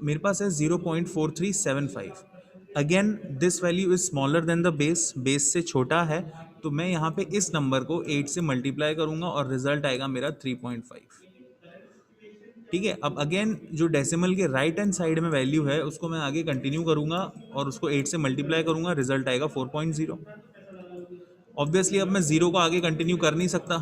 मेरे पास है 0.4375। Again this value is smaller than the base, base से छोटा है, तो मैं यहाँ पे इस नंबर को 8 से मल्टीप्लाई करूंगा और रिजल्ट आएगा मेरा 3.5। ठीक है, अब अगेन जो डेसिमल के राइट हैंड साइड में वैल्यू है उसको मैं आगे कंटिन्यू करूंगा और उसको 8 से मल्टीप्लाई करूंगा, रिजल्ट आएगा 4.0। ऑब्वियसली अब मैं जीरो को आगे कंटिन्यू कर नहीं सकता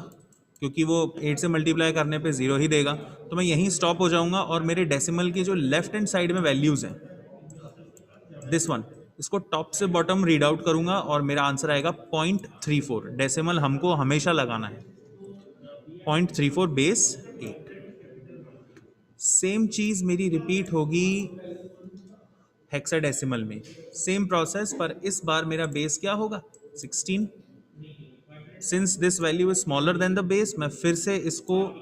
क्योंकि वो 8 से मल्टीप्लाई करने पे जीरो ही देगा, तो मैं यहीं स्टॉप हो जाऊंगा और मेरे डेसिमल की जो लेफ्ट हैंड साइड में वैल्यूज हैं, दिस वन, इसको टॉप से बॉटम रीड आउट करूंगा और मेरा आंसर आएगा 0.34। डेसिमल हमको हमेशा लगाना है, 0.34 बेस 8। सेम चीज मेरी रिपीट होगी हेक्साडेसिमल में, सेम प्रोसेस, पर इस बार मेरा बेस क्या होगा 16। Since this value is smaller than the base, मैं फिर से इसको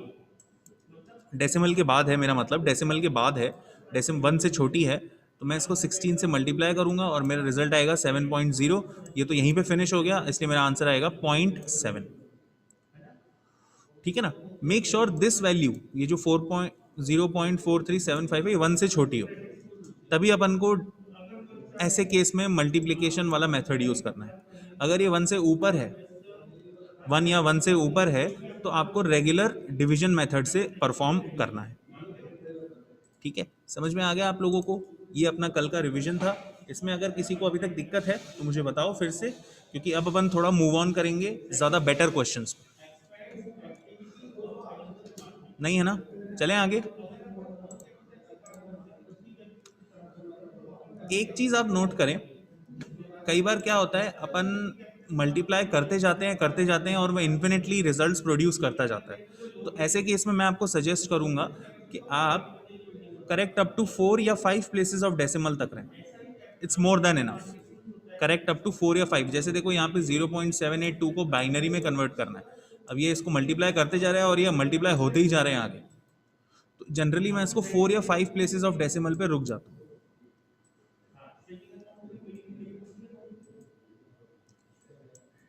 डेसिमल के बाद है, मेरा मतलब डेसिमल के बाद है, डेसिमल 1 से छोटी है, तो मैं इसको 16 से मल्टीप्लाई करूंगा और मेरा रिजल्ट आएगा 7.0। ये तो यहीं पे फिनिश हो गया, इसलिए मेरा आंसर आएगा 0.7। ठीक है ना। मेक श्योर दिस वैल्यू, ये जो 0.4375 है, ये 1 से छोटी हो, तभी अपन को ऐसे केस में मल्टीप्लिकेशन वाला मेथड यूज करना है। अगर ये 1 से ऊपर है, 1 या 1 से ऊपर है, तो आपको रेगुलर डिवीजन मेथड से परफॉर्म करना है। ठीक है, समझ में आ गया आप लोगों को। ये अपना कल का रिवीजन था, इसमें अगर किसी को अभी तक दिक्कत है तो मुझे बताओ फिर से, क्योंकि अब अपन थोड़ा मूव ऑन करेंगे ज़्यादा बेटर क्वेश्चंस। नहीं है ना, चलें आगे। एक चीज़ आप नोट करें, कई बार क्या होता है, अपन मल्टीप्लाई करते जाते हैं और वह इन्फिनिटली रिजल्ट्स प्रोड्यूस करता जाता है। तो ऐसे केस में मैं आपको सजेस्ट करूंगा कि आप करेक्ट अप टू 4 या 5 प्लेसेस ऑफ डेसिमल तक रहें, it's more than enough. Correct up to 4 या 5, जैसे देखो यहाँ पे 0.782 को बाइनरी में कन्वर्ट करना है, अब ये इसको मल्टीप्लाई करते जा रहा है और ये मल्टीप्लाई होते ही जा रहे हैं आगे, तो जनरली मैं इसको 4 या 5 प्लेसेस ऑफ डेसिमल पे रुक जाता हूँ।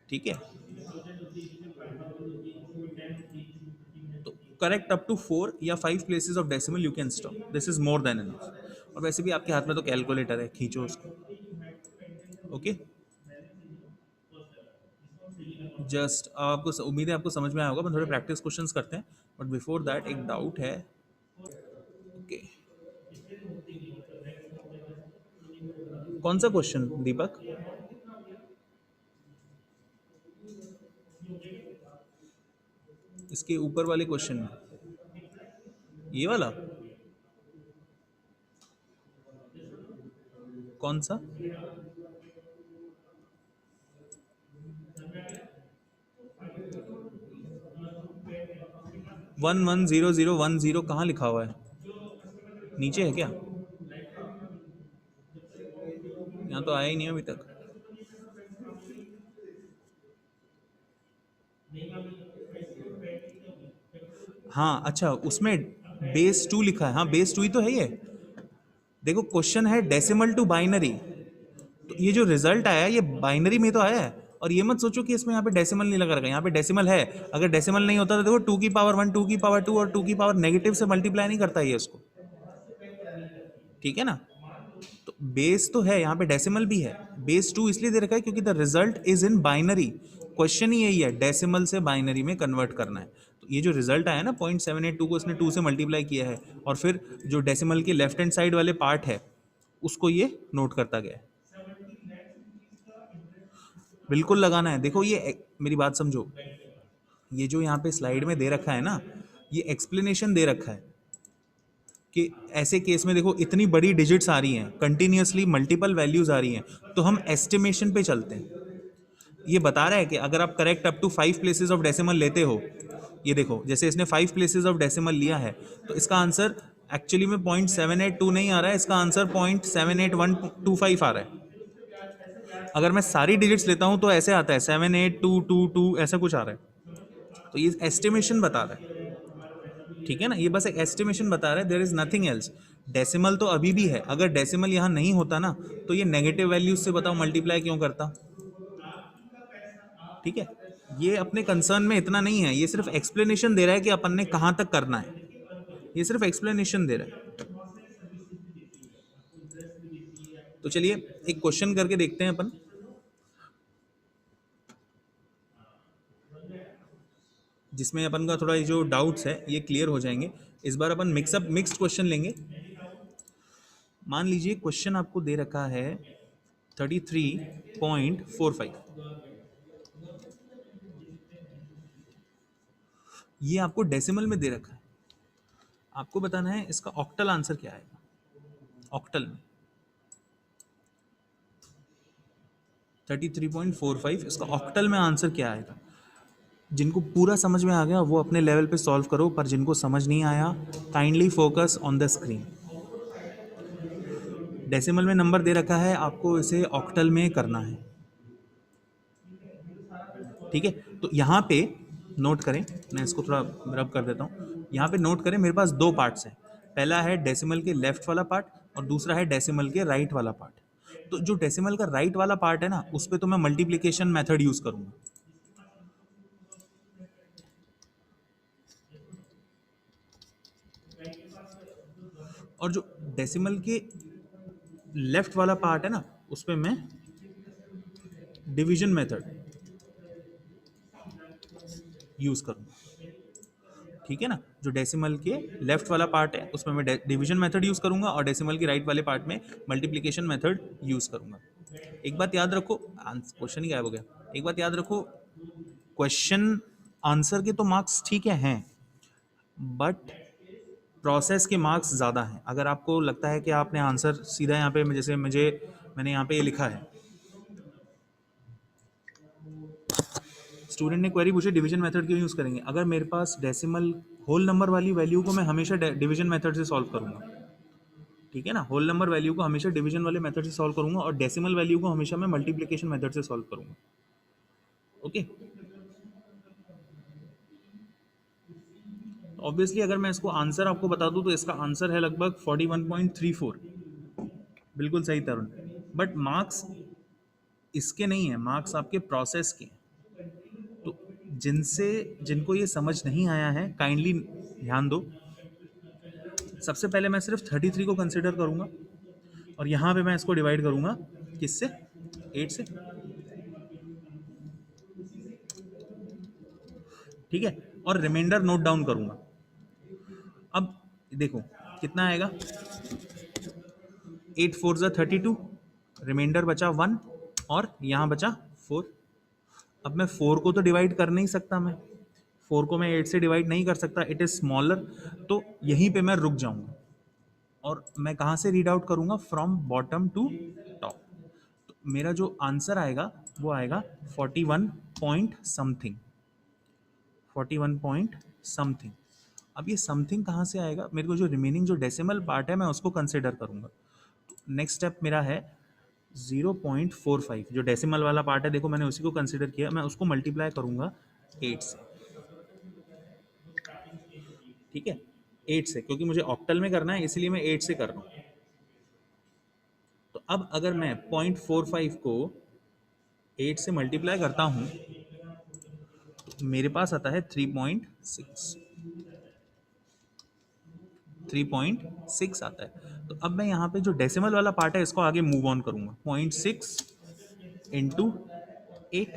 ठीक है, तो करेक्ट अप टू 4 या 5 places of decimal you can stop, this is more than enough. और वैसे भी आपके हाथ में तो कैलकुलेटर है, खींचो उसको। ओके, जस्ट आपको उम्मीद है आपको समझ में आया होगा, मैं थोड़े प्रैक्टिस क्वेश्चंस करते हैं, बट बिफोर दैट एक डाउट है। ओके, कौन सा क्वेश्चन दीपक? इसके ऊपर वाले क्वेश्चन में, ये वाला कौन सा? 110010 कहाँ लिखा हुआ है, नीचे है क्या? यहाँ तो आया ही नहीं अभी तक। हाँ अच्छा, उसमें बेस 2 लिखा है, हाँ बेस 2 ही तो है ये। देखो क्वेश्चन है डेसिमल टू बाइनरी, तो ये जो रिजल्ट आया ये बाइनरी में तो आया है, और ये मत सोचो कि इसमें यहाँ पे डेसिमल नहीं लगा रखा, यहाँ पे डेसिमल है। अगर डेसिमल नहीं होता तो देखो 2 की पावर 1, 2 की पावर 2 और 2 की पावर नेगेटिव से मल्टीप्लाई नहीं करता ये इसको। ठीक है ना, तो बेस तो है, यहाँ पे डेसिमल भी है। बेस 2 इसलिए दे रखा है क्योंकि the result is in binary, question ही यही है, डेसिमल से बाइनरी में कन्वर्ट करना है। तो ये जो रिजल्ट आया ना 0.782 को इसने 2 से मल्टीप्लाई किया है, और फिर जो डेसिमल के लेफ्ट हैंड साइड वाले पार्ट है उसको ये नोट करता गया है। बिल्कुल लगाना है। देखो ये मेरी बात समझो, ये जो यहाँ पे स्लाइड में दे रखा है ना, ये एक्सप्लेनेशन दे रखा है कि ऐसे केस में देखो इतनी बड़ी डिजिट्स आ रही हैं, कंटिन्यूअसली मल्टीपल वैल्यूज आ रही हैं, तो हम एस्टिमेशन पे चलते हैं। ये बता रहा है कि अगर आप correct up to 5 places of decimal लेते हो, ये देखो जैसे इसने 5 प्लेसेस ऑफ डेसिमल लिया है, तो इसका आंसर एक्चुअली में 0.782 नहीं आ रहा है, इसका आंसर 0.78125 आ रहा है। अगर मैं सारी डिजिट्स लेता हूं तो ऐसे आता है 78222, ऐसा कुछ आ रहा है। तो ये एस्टिमेशन बता रहा है। ठीक है ना, ये बस एक एस्टिमेशन बता रहा है, there is nothing else. Decimal तो अभी भी है, अगर डेसिमल यहाँ नहीं होता ना तो ये नेगेटिव वैल्यूज से बताओ मल्टीप्लाई क्यों करता। ठीक है, ये अपने कंसर्न में इतना नहीं है, ये सिर्फ एक्सप्लेनेशन दे रहा है कि अपन ने कहाँ तक करना है, ये सिर्फ एक्सप्लेनेशन दे रहा है। तो चलिए एक क्वेश्चन करके देखते हैं अपन, जिसमें अपन का थोड़ा ये जो डाउट्स है ये क्लियर हो जाएंगे। इस बार अपन मिक्स्ड क्वेश्चन लेंगे। मान लीजिए क्वेश्चन आपको दे रखा है 33.45, ये आपको डेसिमल में दे रखा है। आपको बताना है इसका ऑक्टल आंसर क्या आएगा। ऑक्टल में 33.45, इसका ऑक्टल में आंसर क्या आएगा। जिनको पूरा समझ में आ गया वो अपने लेवल पे सॉल्व करो, पर जिनको समझ नहीं आया kindly focus on the screen. Decimal में नंबर दे रखा है, आपको इसे ऑक्टल में करना है। ठीक है, तो यहाँ पे नोट करें, मैं इसको थोड़ा रब कर देता हूँ। यहाँ पे नोट करें, मेरे पास दो पार्ट्स हैं। पहला है डेसिमल के लेफ्ट वाला पार्ट और दूसरा है डेसिमल के राइट वाला पार्ट। तो जो डेसिमल का राइट वाला पार्ट है ना, उस पर तो मैं मल्टीप्लीकेशन मेथड यूज करूंगा। और जो डेसिमल के लेफ्ट वाला पार्ट है ना, उस पर मैं डिवीजन मेथड यूज करूंगा। ठीक है ना, जो डेसिमल के लेफ्ट वाला पार्ट है उसमें मैं डिवीजन मेथड यूज करूंगा और डेसिमल के राइट वाले पार्ट में मल्टीप्लिकेशन मेथड यूज करूंगा। एक बात याद रखो, क्वेश्चन ही गायब हो गया। एक बात याद रखो, क्वेश्चन आंसर के तो मार्क्स ठीक है हैं, बट प्रोसेस के मार्क्स ज़्यादा हैं। अगर आपको लगता है कि आपने आंसर सीधा यहाँ पे, जैसे मैंने यहाँ पे ये लिखा है, स्टूडेंट ने क्वेरी पूछी डिवीजन मेथड क्यों यूज़ करेंगे। अगर मेरे पास डेसिमल होल नंबर वाली वैल्यू को मैं हमेशा डिवीजन मेथड से सॉल्व करूंगा। ठीक है ना, होल नंबर वैल्यू को हमेशा डिवीजन वाले मेथड से सॉल्व करूंगा और डेसिमल वैल्यू को हमेशा मैं मल्टीप्लिकेशन मेथड से सॉल्व करूंगा। ओके, ऑब्वियसली अगर मैं इसको आंसर आपको बता दूं तो इसका आंसर है लगभग 41.34। बिल्कुल सही तरुण, बट मार्क्स इसके नहीं है, मार्क्स आपके प्रोसेस के। तो जिनको ये समझ नहीं आया है काइंडली ध्यान दो। सबसे पहले मैं सिर्फ 33 को कंसिडर करूंगा और यहाँ पे मैं इसको डिवाइड करूंगा किससे, 8 से। ठीक है, और रिमाइंडर नोट डाउन करूंगा। अब देखो कितना आएगा, 8 4 ज़ा 32, रिमाइंडर बचा 1 और यहाँ बचा 4। अब मैं 4 को तो डिवाइड कर नहीं सकता, मैं 4 को मैं 8 से डिवाइड नहीं कर सकता, इट इज स्मॉलर। तो यहीं पे मैं रुक जाऊंगा और मैं कहाँ से रीड आउट करूंगा, फ्रॉम बॉटम टू टॉप। तो मेरा जो आंसर आएगा वो आएगा 41 पॉइंट समथिंग, 41 पॉइंट समथिंग। अब ये समथिंग कहाँ से आएगा, मेरे को जो रिमेनिंग जो डेसिमल पार्ट है मैं उसको कंसिडर करूंगा। नेक्स्ट स्टेप मेरा है 0.45, जो डेसिमल वाला पार्ट है, देखो मैंने उसी को कंसिडर किया, मैं उसको मल्टीप्लाई करूंगा 8 से। ठीक है, 8 से, क्योंकि मुझे ऑक्टल में करना है इसलिए मैं 8 से कर रहा हूँ। तो अब अगर मैं 0.45 को 8 से मल्टीप्लाई करता हूँ तो मेरे पास आता है 3.6, 3.6 आता है। तो अब मैं यहाँ पे जो डेसिमल वाला पार्ट है इसको आगे मूव ऑन करूंगा, 0.6 इंटू 8।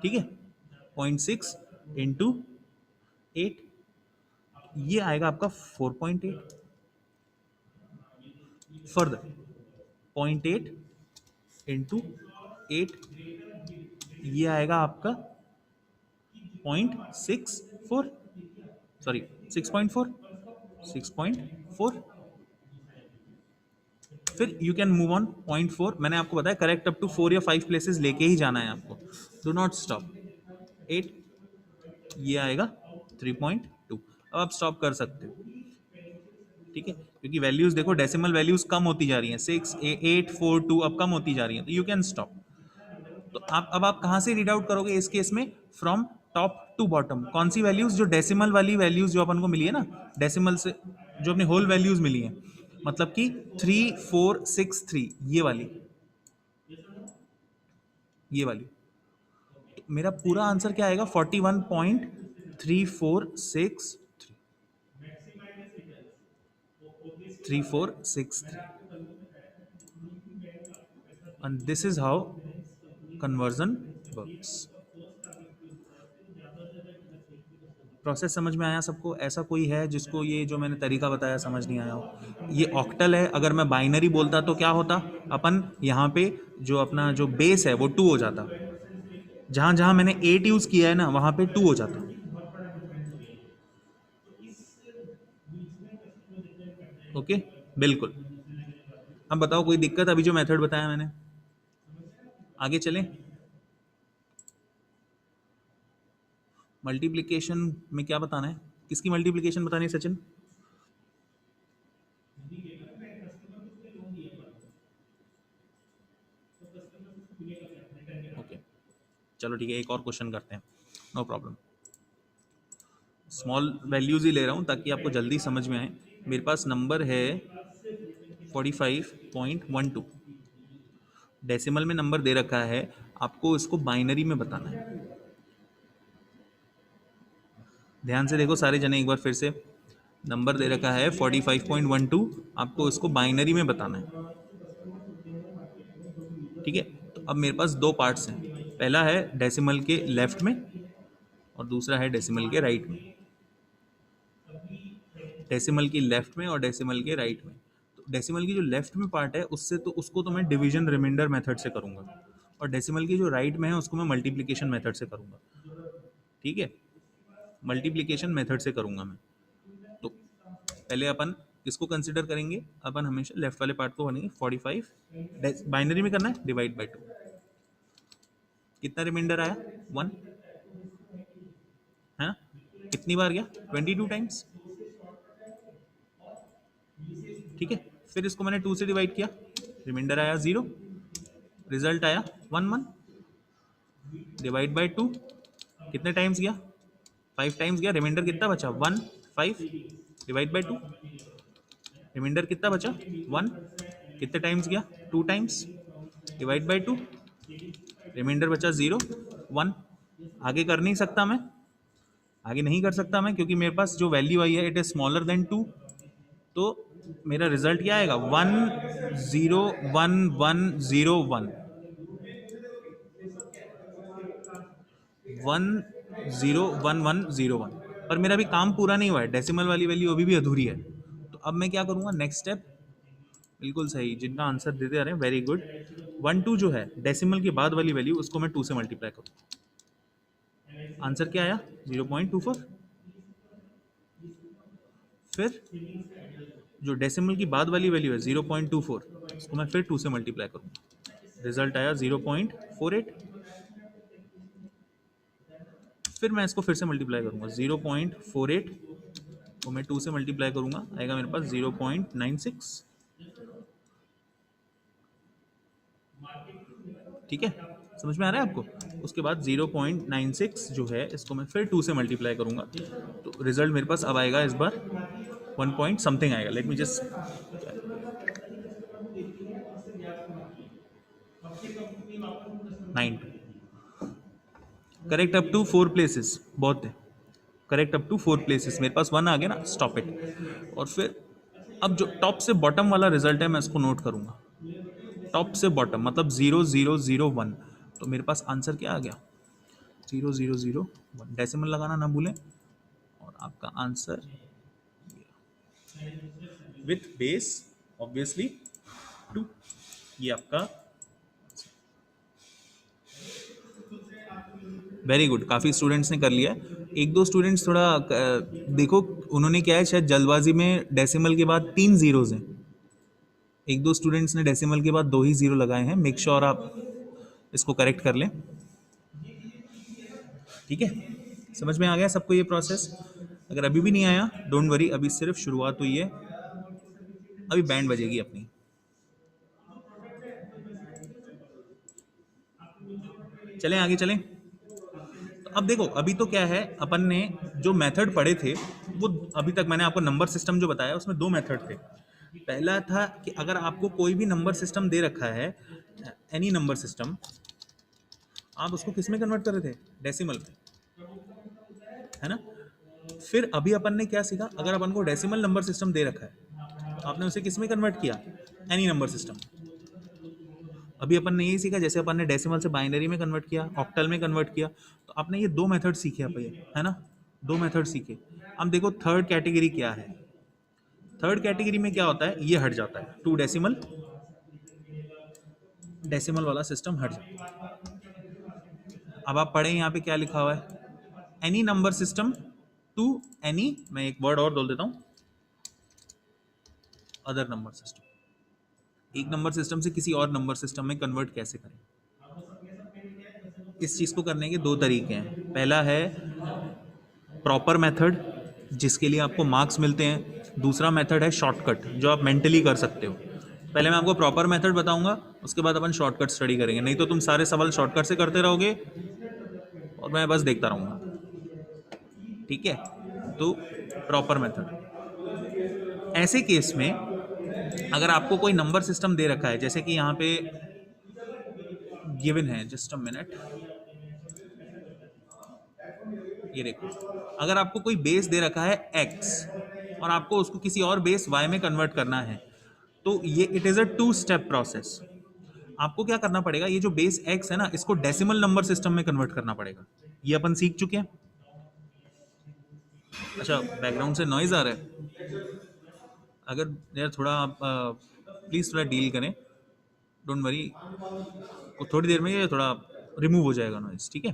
ठीक है, 0.6 इंटू 8, ये आएगा आपका 4.8। फर्दर 0.8 इंटू 8, ये आएगा आपका 0.64, सॉरी 6.4, 6.4। फिर यू कैन मूव ऑन 0.4, मैंने आपको बताया करेक्ट अप टू 4 या 5 प्लेसेस लेके ही जाना है आपको, डू नॉट स्टॉप। 8, ये आएगा 3.2। अब आप स्टॉप कर सकते हो। ठीक है, क्योंकि वैल्यूज देखो डेसिमल वैल्यूज कम होती जा रही हैं, 6 8 4 2 अब कम होती जा रही हैं, तो यू कैन स्टॉप। तो आप कहाँ से रीड आउट करोगे इस केस में, फ्रॉम टॉप टू बॉटम। कौन सी वैल्यूज, जो डेसिमल वाली वैल्यूज जो अपन को मिली है ना, डेसिमल से जो अपनी होल वैल्यूज मिली हैं, मतलब कि 3463, ये वाली। तो मेरा पूरा आंसर क्या आएगा, 41.3463, 3463 and this is how conversion works. Process समझ में आया सबको? ऐसा कोई है जिसको ये जो मैंने तरीका बताया समझ नहीं आया हो? ये ऑक्टल है, अगर मैं बाइनरी बोलता तो क्या होता, अपन यहाँ पे जो अपना जो बेस है वो 2 हो जाता, जहां जहां मैंने 8 यूज किया है ना वहां पे 2 हो जाता. ओके बिल्कुल. अब बताओ कोई दिक्कत अभी जो मेथड बताया मैंने? आगे चलें. मल्टीप्लिकेशन में क्या बताना है? किसकी मल्टीप्लिकेशन बतानी है सचिन? ओके चलो ठीक है, एक और क्वेश्चन करते हैं, नो प्रॉब्लम. स्मॉल वैल्यूज ही ले रहा हूँ ताकि आपको जल्दी समझ में आए. मेरे पास नंबर है 45.12, डेसिमल में नंबर दे रखा है, आपको इसको बाइनरी में बताना है. ध्यान से देखो सारे जने एक बार फिर से. नंबर दे रखा है 45.12, आपको इसको बाइनरी में बताना है. ठीक है, तो अब मेरे पास दो पार्ट्स हैं. पहला है डेसिमल के लेफ्ट में और दूसरा है डेसिमल के राइट में. डेसिमल की लेफ्ट में और डेसिमल के राइट में. तो डेसिमल की जो लेफ्ट में पार्ट है उससे तो उसको तो मैं डिवीजन रिमाइंडर मेथड से करूंगा, और डेसिमल की जो राइट में है उसको मैं मल्टीप्लिकेशन मेथड से करूंगा. ठीक है, मल्टीप्लिकेशन मेथड से करूंगा मैं. तो पहले अपन किसको कंसिडर करेंगे? अपन हमेशा लेफ्ट वाले पार्ट को बनेंगे. 45 बाइनरी में करना है, डिवाइड बाय 2. कितना रिमाइंडर आया? 1 है ना. कितनी बार गया? 22 टाइम्स. ठीक है, फिर इसको मैंने 2 से डिवाइड किया, रिमाइंडर आया 0, रिजल्ट आया 1 1. डिवाइड बाय 2, कितने टाइम्स गया? 5 टाइम्स गया. रिमाइंडर कितना बचा? 1 5. डिवाइड बाय 2, रिमाइंडर कितना बचा? 1. कितने टाइम्स गया? 2 टाइम्स. डिवाइड बाय 2, रिमाइंडर बचा 0 1. आगे कर नहीं सकता मैं, आगे नहीं कर सकता मैं, क्योंकि मेरे पास जो वैल्यू आई है इट इज स्मॉलर देन 2. तो मेरा रिजल्ट क्या आएगा? 1 0 1 1 0 1 1 0 1 1 0 1. पर मेरा भी काम पूरा नहीं हुआ है, डेसिमल वाली वैल्यू अभी भी अधूरी है. तो अब मैं क्या करूंगा नेक्स्ट स्टेप? बिल्कुल सही, जितना आंसर देते आ रहे हैं, वेरी गुड. 1 2 जो है डेसिमल के बाद वाली वैल्यू, उसको मैं 2 से मल्टीप्लाई करूँ. आंसर क्या आया? 0.24. फिर जो डेसिमल की बाद वाली वैल्यू है 0.24, उसको मैं फिर 2 से मल्टीप्लाई करूँगा. रिजल्ट आया 0.48. फिर मैं इसको फिर से मल्टीप्लाई करूँगा. 0.48 को मैं 2 से मल्टीप्लाई करूँगा, आएगा मेरे पास 0.96. ठीक है, समझ में आ रहा है आपको? उसके बाद 0.96 जो है इसको मैं फिर 2 से मल्टीप्लाई करूँगा, तो रिजल्ट मेरे पास अब आएगा इस बार 1 पॉइंट समथिंग आएगा. Let me just 9. Correct up to 4 places. बहुत है. Correct up to 4 places. मेरे पास 1 आ गया ना, स्टॉप इट. और फिर अब जो टॉप से बॉटम वाला रिजल्ट है मैं इसको नोट करूंगा. टॉप से बॉटम मतलब 0 0 0 1. तो मेरे पास आंसर क्या आ गया? 0 0 0 1. डेसिमल लगाना ना भूलें. और आपका आंसर विथ बेस ऑब्वियसली 2. ये आपका वेरी गुड. काफ़ी स्टूडेंट्स ने कर लिया. एक दो स्टूडेंट्स थोड़ा देखो, उन्होंने क्या है, शायद जल्दबाजी में डेसिमल के बाद 3 जीरोज हैं. एक दो स्टूडेंट्स ने डेसिमल के बाद 2 ही जीरो लगाए हैं. मेक श्योर आप इसको करेक्ट कर लें. ठीक है, समझ में आ गया सबको ये प्रोसेस? अगर अभी भी नहीं आया डोंट वरी, अभी सिर्फ शुरुआत हुई है, अभी बैंड बजेगी अपनी. चलें आगे चलें. तो अब देखो, अभी तो क्या है, अपन ने जो मेथड पढ़े थे वो अभी तक मैंने आपको नंबर सिस्टम जो बताया उसमें 2 मेथड थे. पहला था कि अगर आपको कोई भी नंबर सिस्टम दे रखा है, एनी नंबर सिस्टम, आप उसको किस में कन्वर्ट कर रहे थे? डेसिमल में, है ना. फिर अभी अपन ने क्या सीखा? अगर अपन को डेसिमल नंबर सिस्टम दे रखा है आपने उसे किस में कन्वर्ट किया? Any number system. अभी अपन ने यही सीखा, जैसे अपन ने डेसिमल से बाइनरी में कन्वर्ट किया, ऑक्टल में कन्वर्ट किया, तो आपने ये दो मेथड सीखे आप, ये है ना, दो मेथड सीखे। अब देखो थर्ड कैटेगरी क्या है। थर्ड कैटेगरी में क्या होता है, ये हट जाता है, टू डेसिमल, डेसिमल वाला सिस्टम हट जाता है। अब आप पढ़ें यहाँ पे क्या लिखा हुआ है, any number system to any, मैं एक वर्ड और बोल देता हूँ, अदर नंबर सिस्टम। एक नंबर सिस्टम से किसी और नंबर सिस्टम में कन्वर्ट कैसे करें? इस चीज को करने के दो तरीके हैं। पहला है प्रॉपर मेथड, जिसके लिए आपको मार्क्स मिलते हैं। दूसरा मेथड है शॉर्टकट, जो आप मेंटली कर सकते हो। पहले मैं आपको प्रॉपर मेथड बताऊंगा, उसके बाद अपन शॉर्टकट स्टडी करेंगे, नहीं तो तुम सारे सवाल शॉर्टकट से करते रहोगे और मैं बस देखता रहूंगा। ठीक है, तो प्रॉपर मेथड, ऐसे केस में अगर आपको कोई नंबर सिस्टम दे रखा है, जैसे कि यहाँ पे गिवन है, जस्ट अ मिनट, ये देखो, अगर आपको कोई बेस दे रखा है x और आपको उसको किसी और बेस y में कन्वर्ट करना है, तो ये it is a two step process. आपको क्या करना पड़ेगा, ये जो बेस x है ना, इसको डेसिमल नंबर सिस्टम में कन्वर्ट करना पड़ेगा। ये अपन सीख चुके हैं। अच्छा, बैकग्राउंड से नॉइज आ रहा है, अगर यार थोड़ा आप प्लीज थोड़ा डील करें, डोंट वरी, थोड़ी देर में ये थोड़ा रिमूव हो जाएगा नॉइज, ठीक है।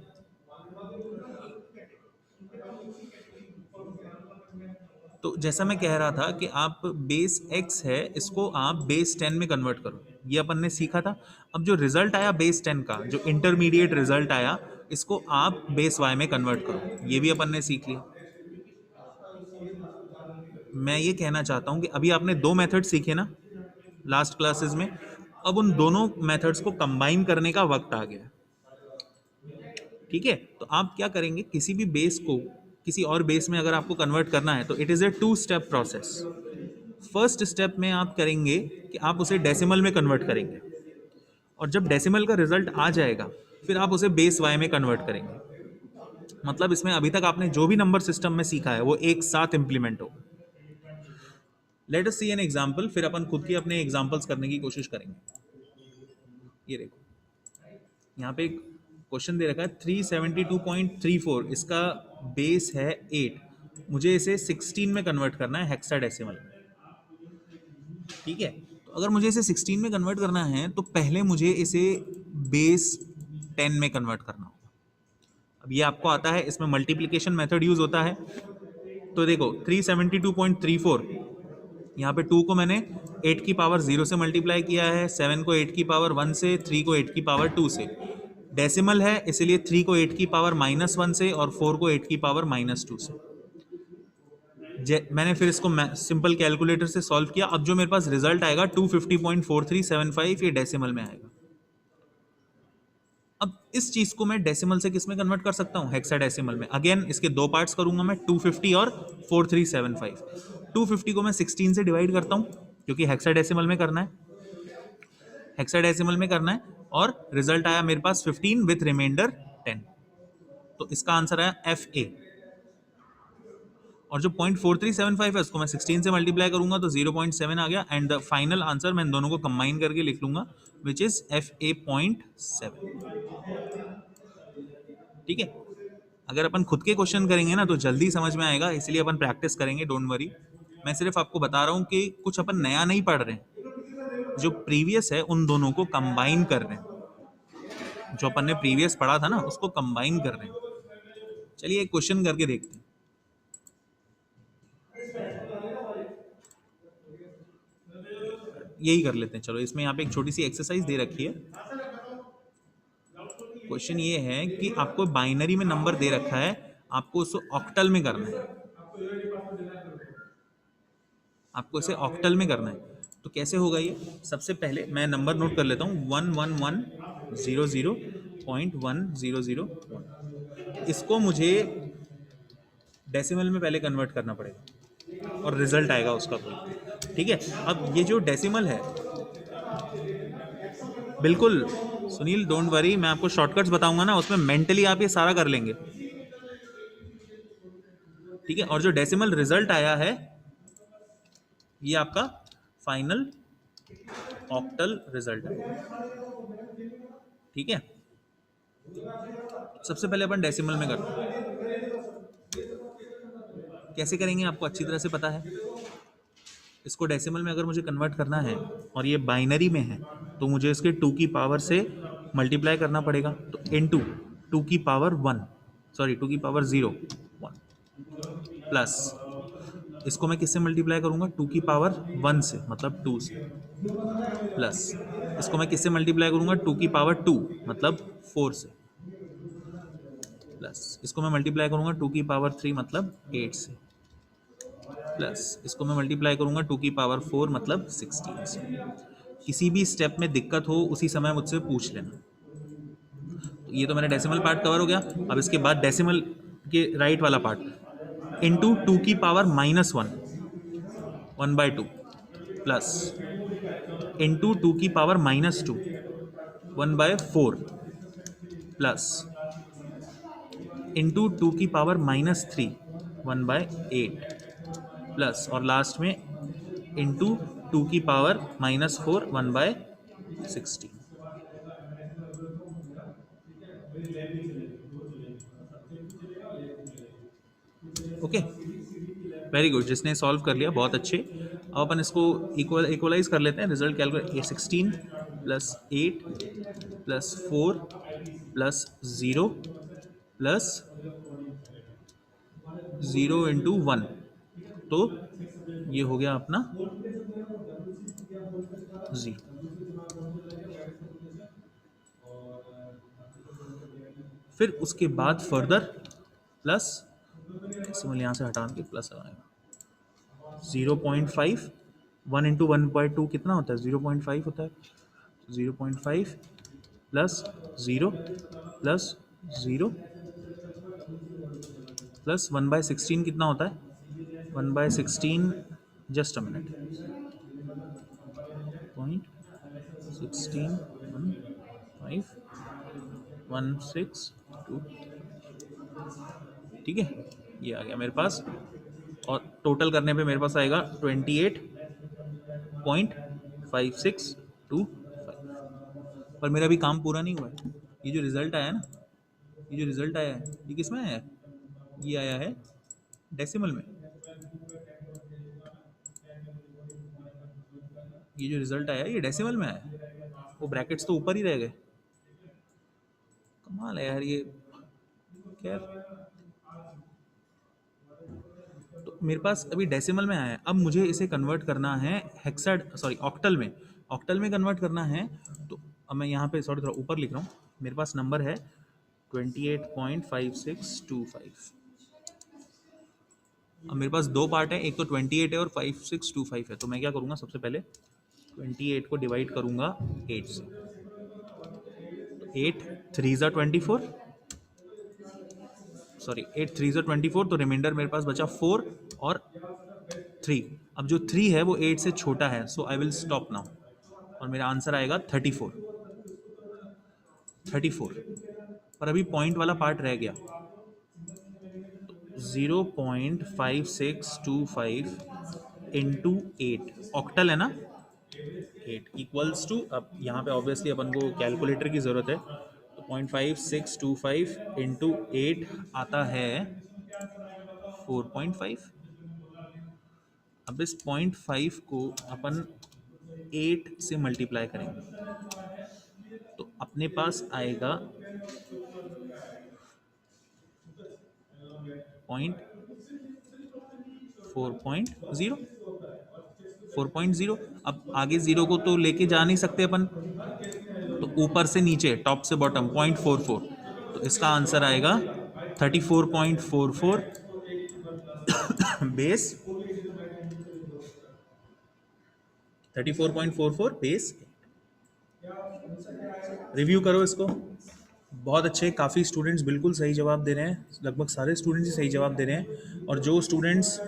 तो जैसा मैं कह रहा था कि आप बेस x है, इसको आप बेस 10 में कन्वर्ट करो, ये अपन ने सीखा था। अब जो रिजल्ट आया बेस 10 का, जो इंटरमीडिएट रिजल्ट आया, इसको आप बेस y में कन्वर्ट करो, ये भी अपन ने सीख लिया। मैं ये कहना चाहता हूं कि अभी आपने दो मेथड सीखे ना लास्ट क्लासेस में, अब उन दोनों मेथड्स को कंबाइन करने का वक्त आ गया। ठीक है, तो आप क्या करेंगे, किसी भी बेस को किसी और बेस में अगर आपको कन्वर्ट करना है, तो it is a two step process. First step में आप करेंगे कि आप उसे डेसिमल में कन्वर्ट करेंगे, और जब डेसिमल का रिजल्ट आ जाएगा, फिर आप उसे बेस वाई में कन्वर्ट करेंगे। मतलब इसमें अभी तक आपने जो भी नंबर सिस्टम में सीखा है वो एक साथ इंप्लीमेंट हो। Let us see an example, फिर अपन खुद के अपने एग्जांपल्स करने की कोशिश करेंगे। ये देखो, यहाँ पे एक क्वेश्चन दे रखा है 372.34, इसका बेस है 8, मुझे इसे 16 में कन्वर्ट करना है हेक्साडेसिमल में। ठीक है, तो अगर मुझे इसे 16 में कन्वर्ट करना है, तो पहले मुझे इसे बेस 10 में कन्वर्ट करना होगा। अब ये आपको आता है, इसमें मल्टीप्लिकेशन मेथड यूज होता है। तो देखो 372.34, यहाँ पे 2 को मैंने 8 की पावर 0 से मल्टीप्लाई किया है, 7 को 8 की पावर 1 से, 3 को 8 की पावर 2 से। डेसिमल है इसलिए 3 को 8 की पावर -1 से और 4 को 8 की पावर -2 से। मैंने फिर इसको सिंपल कैलकुलेटर से सॉल्व किया। अब जो मेरे पास रिजल्ट आएगा 250.4375, ये डेसिमल में आएगा। अब इस चीज को मैं डेसिमल से किस में कन्वर्ट कर सकता हूं, हेक्साडेसिमल में। अगेन इसके दो पार्ट्स करूंगा मैं, 250 और 4375। 250 को मैं 16 से डिवाइड करता हूं, क्योंकि हेक्साडेसिमल में करना है, हेक्साडेसिमल में करना है, और रिजल्ट आया मेरे पास 15 विथ रिमाइंडर 10। तो इसका आंसर आया FA। और जो 0.4375 है उसको मैं 16 से मल्टीप्लाई करूंगा तो 0.7 आ गया, एंड द फाइनल आंसर मैं दोनों को कंबाइन करके लिख लूंगा, विच इज FA.7। ठीक है, अगर अपन खुद के क्वेश्चन करेंगे ना तो जल्दी समझ में आएगा, इसलिए अपन प्रैक्टिस करेंगे, डोंट वरी। मैं सिर्फ आपको बता रहा हूं कि कुछ अपन नया नहीं पढ़ रहे हैं, जो प्रीवियस है उन दोनों को कंबाइन कर रहे हैं। जो अपन ने प्रीवियस पढ़ा था ना उसको कंबाइन कर रहे हैं। चलिए एक क्वेश्चन करके देखते हैं। यही कर लेते हैं, चलो इसमें यहाँ पे एक छोटी सी एक्सरसाइज दे रखी है। क्वेश्चन ये है कि आपको बाइनरी में नंबर दे रखा है, आपको उसको ऑक्टल में करना है, आपको इसे ऑक्टल में करना है। तो कैसे होगा ये, सबसे पहले मैं नंबर नोट कर लेता हूँ, 11100.1001। इसको मुझे डेसिमल में पहले कन्वर्ट करना पड़ेगा और रिजल्ट आएगा उसका कोई। ठीक है, अब ये जो डेसिमल है, बिल्कुल सुनील डोंट वरी, मैं आपको शॉर्टकट्स बताऊंगा ना, उसमें मेंटली आप ये सारा कर लेंगे। ठीक है, और जो डेसिमल रिजल्ट आया है ये आपका फाइनल ऑक्टल रिजल्ट है। ठीक है, सबसे पहले अपन डेसिमल में करते हैं। कैसे करेंगे आपको अच्छी तरह से पता है। इसको डेसिमल में अगर मुझे कन्वर्ट करना है और ये बाइनरी में है तो मुझे इसके 2 की पावर से मल्टीप्लाई करना पड़ेगा। तो इनटू 2 की पावर 1, सॉरी 2 की पावर 0 1 प्लस इसको मैं किससे मल्टीप्लाई करूंगा, 2 की पावर 1 से मतलब 2 से, प्लस इसको मैं किससे मल्टीप्लाई करूंगा, 2 की पावर 2 मतलब 4 से, प्लस इसको मैं मल्टीप्लाई करूंगा 2 की पावर 3 मतलब 8 से, प्लस इसको मैं मल्टीप्लाई करूंगा 2 की पावर 4 मतलब 16 से। किसी भी स्टेप में दिक्कत हो उसी समय मुझसे पूछ लेना। तो ये तो मेरा डेसिमल पार्ट कवर हो गया। अब इसके बाद डेसिमल के राइट वाला पार्ट, इनटू 2 की पावर -1 1/2 प्लस इनटू 2 की पावर -2 1/4 प्लस इंटू 2 की पावर -3 1/8 प्लस और लास्ट में इंटू 2 की पावर -4 1/16। Okay, very good. जिसने सॉल्व कर लिया बहुत अच्छे। अब अपन इसको इक्वलाइज कर लेते हैं। Result calculate 16 plus 8 plus 4 plus 0 plus 0 into 1, तो ये हो गया अपना 0। फिर उसके बाद फर्दर प्लस, डेसिमल यहाँ से हटा के प्लस लगाएगा 0.5, 1 इंटू 1/2 कितना होता है, 0.5 होता है। 0.5 प्लस 0 प्लस 0 प्लस 1/16 कितना होता है, 1/16, जस्ट अ मिनट, 0.16 5 162, ठीक है, ये आ गया मेरे पास। और टोटल करने पे मेरे पास आएगा 28.5625। पर मेरा भी काम पूरा नहीं हुआ है। ये जो रिजल्ट आया है ना, ये जो रिजल्ट आया है ये किस में आया है, ये आया है डेसिमल में। ये जो रिजल्ट आया है ये डेसिमल में आया है, वो ब्रैकेट्स तो ऊपर ही रह गए। कमाल है यार ये। खैर, तो मेरे पास अभी डेसिमल में आया है। अब मुझे इसे कन्वर्ट करना है हेक्सा, सॉरी ऑक्टल में। ऑक्टल में कन्वर्ट करना है तो अब मैं यहाँ पे सॉरी थोड़ा ऊपर लिख रहा हूँ। मेरे पास नंबर है 28.5625। अब मेरे पास दो पार्ट है, एक तो 28 है और 5625 है। तो मैं क्या करूँगा, सबसे पहले 28 को डिवाइड करूँगा 8 से। 8 3 ज़ा 24, सॉरी 8 3 ज़ा 24, तो रिमाइंडर मेरे पास बचा 4 और 3। अब जो 3 है वो 8 से छोटा है, सो आई विल स्टॉप नाउ और मेरा आंसर आएगा 34। 34 पर अभी पॉइंट वाला पार्ट रह गया। 0.5625 इंटू 8, ऑक्टल है ना, 8 इक्वल्स टू, अब यहाँ पे ऑब्वियसली अपन को कैलकुलेटर की ज़रूरत है। तो 0.5625 इंटू 8 आता है 4.5। अब इस 0.5 को अपन 8 से मल्टीप्लाई करेंगे तो अपने पास आएगा 4.0। 4.0। अब आगे जीरो को तो लेके जा नहीं सकते अपन, तो ऊपर से नीचे, टॉप से बॉटम 0.44, तो इसका आंसर आएगा 34.44 बेस 34.44 बेस। रिव्यू करो इसको। बहुत अच्छे, काफ़ी स्टूडेंट्स बिल्कुल सही जवाब दे रहे हैं, लगभग सारे स्टूडेंट्स ही सही जवाब दे रहे हैं। और जो स्टूडेंट्स,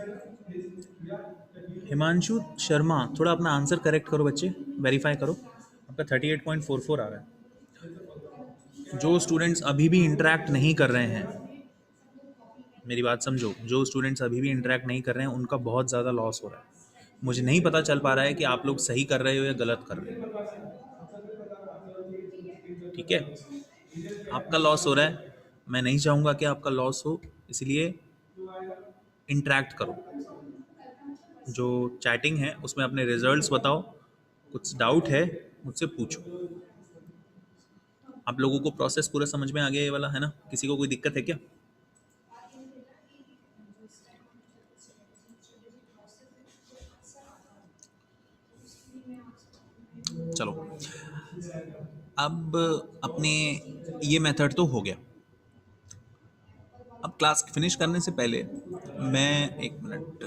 हिमांशु शर्मा, थोड़ा अपना आंसर करेक्ट करो बच्चे, वेरीफाई करो। आपका 38.44 आ रहा है। जो स्टूडेंट्स अभी भी इंटरेक्ट नहीं कर रहे हैं, मेरी बात समझो, जो स्टूडेंट्स अभी भी इंटरेक्ट नहीं कर रहे हैं उनका बहुत ज़्यादा लॉस हो रहा है। मुझे नहीं पता चल पा रहा है कि आप लोग सही कर रहे हो या गलत कर रहे हो। ठीक है, आपका लॉस हो रहा है, मैं नहीं चाहूंगा कि आपका लॉस हो, इसलिए इंटरेक्ट करो। जो चैटिंग है उसमें अपने रिजल्ट्स बताओ, कुछ डाउट है मुझसे पूछो। आप लोगों को प्रोसेस पूरा समझ में आ गया ये वाला, है ना? किसी को कोई दिक्कत है क्या? चलो, अब अपने ये मेथड तो हो गया। अब क्लास फिनिश करने से पहले मैं एक मिनट